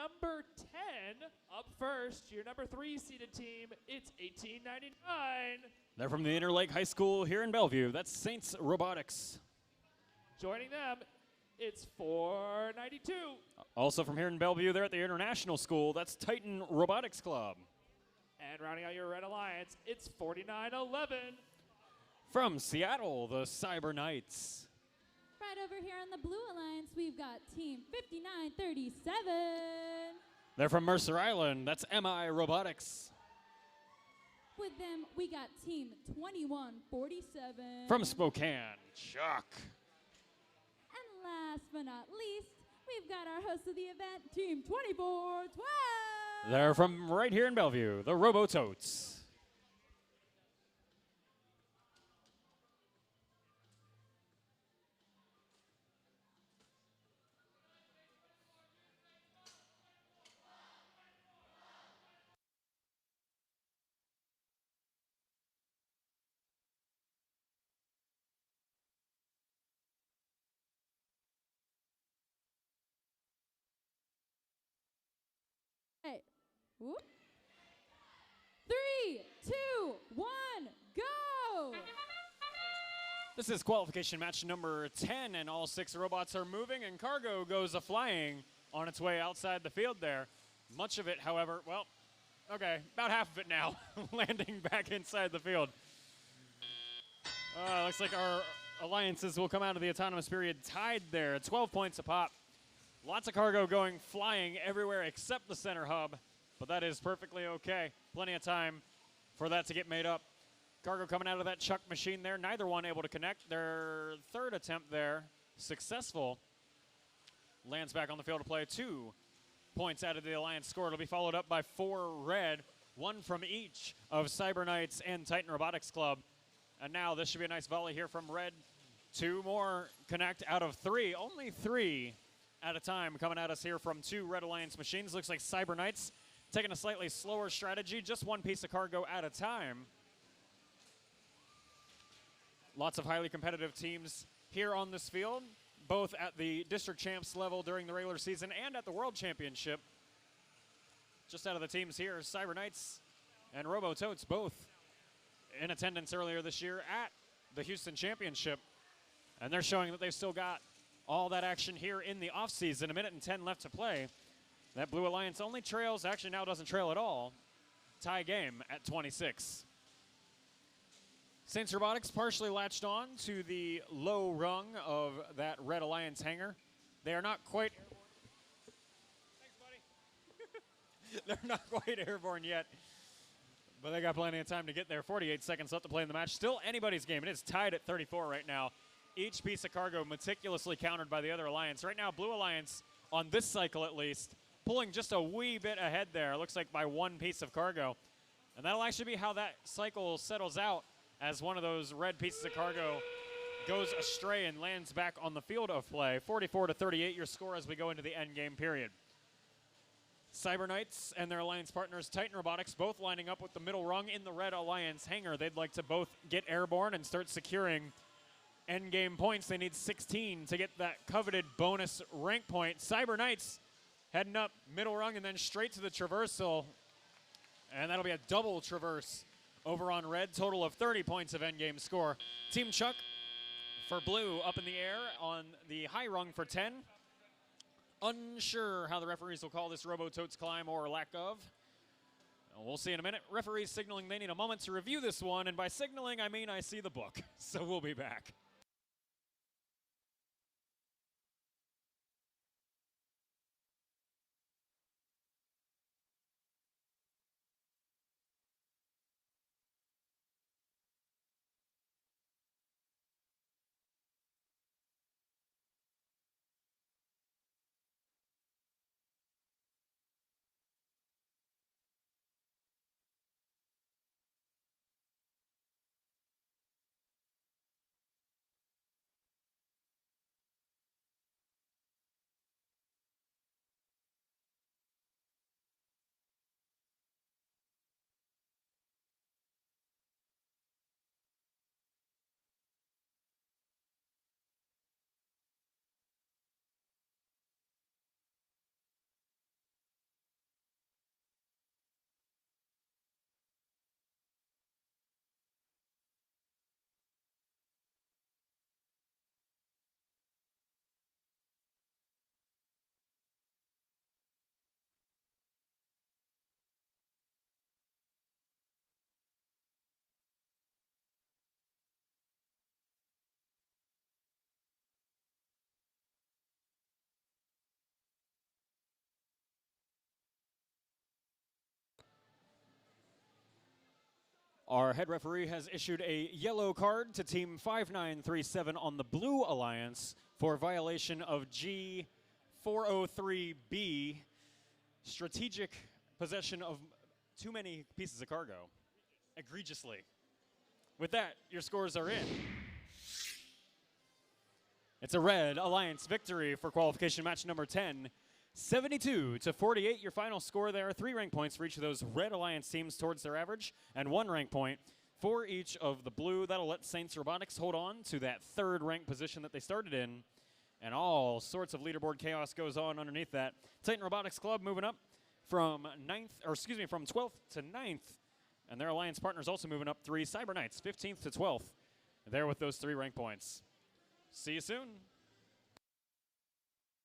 number 10. Up first, your number 3 seeded team, it's 1899. They're from the Interlake High School here in Bellevue. That's Saints Robotics. Joining them, it's 492. Also from here in Bellevue, they're at the International School. That's Titan Robotics Club. And rounding out your Red Alliance, it's 4911. From Seattle, the Cyber Knights. Right over here on the Blue Alliance, we've got Team 5937. They're from Mercer Island. That's MI Robotics. With them, we got Team 2147. From Spokane, Chuck. And last but not least, we've got our host of the event, Team 2412. They're from right here in Bellevue, the Robototes. Hey, whoop. 3, 2, 1, go! This is qualification match number 10, and all 6 robots are moving, and cargo goes a-flying on its way outside the field there. Much of it, however, well, okay, about half of it now, landing back inside the field. Looks like our alliances will come out of the autonomous period tied there, 12 points a pop. Lots of cargo going flying everywhere except the center hub, but that is perfectly okay. Plenty of time for that to get made up. Cargo coming out of that chuck machine there. Neither one able to connect. Their third attempt there, successful. Lands back on the field of play. 2 points out of the Alliance score. It'll be followed up by 4 red, 1 from each of Cyber Knights and Titan Robotics Club. And now this should be a nice volley here from red. 2 more connect out of 3. Only 3 at a time coming at us here from 2 Red Alliance machines. Looks like Cyber Knights taking a slightly slower strategy, just 1 piece of cargo at a time. Lots of highly competitive teams here on this field, both at the district champs level during the regular season and at the World Championship. Just out of the teams here, Cyber Knights and Robototes both in attendance earlier this year at the Houston Championship. And they're showing that they've still got all that action here in the offseason. 1:10 left to play. That Blue Alliance only trails, actually now doesn't trail at all. Tie game at 26. Saints Robotics partially latched on to the low rung of that Red Alliance hangar. They are not quite airborne. Thanks, buddy. They're not quite airborne yet, but they got plenty of time to get there. 48 seconds left to play in the match. Still anybody's game. It is tied at 34 right now. Each piece of cargo meticulously countered by the other alliance. Right now, Blue Alliance, on this cycle at least, pulling just a wee bit ahead there. Looks like by 1 piece of cargo. And that'll actually be how that cycle settles out, as one of those red pieces of cargo goes astray and lands back on the field of play. 44-38 your score as we go into the end game period. Cyber Knights and their alliance partners Titan Robotics both lining up with the middle rung in the Red Alliance hangar. They'd like to both get airborne and start securing end game points. They need 16 to get that coveted bonus rank point. Cyber Knights heading up middle rung and then straight to the traversal. And that'll be a double traverse over on red. Total of 30 points of end game score. Team Chuck for blue up in the air on the high rung for 10. Unsure how the referees will call this Robototes climb or lack of. We'll see in a minute. Referees signaling they need a moment to review this one. And by signaling, I mean I see the book. So we'll be back. Our head referee has issued a yellow card to Team 5937 on the Blue Alliance for violation of G403B, strategic possession of too many pieces of cargo, egregiously. With that, your scores are in. It's a Red Alliance victory for qualification match number 10. 72-48, your final score there. 3 rank points for each of those Red Alliance teams towards their average, and 1 rank point for each of the Blue. That'll let Saints Robotics hold on to that 3rd ranked position that they started in, and all sorts of leaderboard chaos goes on underneath that. Titan Robotics Club moving up from 12th to 9th, and their alliance partners also moving up 3. Cyber Knights 15th to 12th. There with those 3 rank points. See you soon.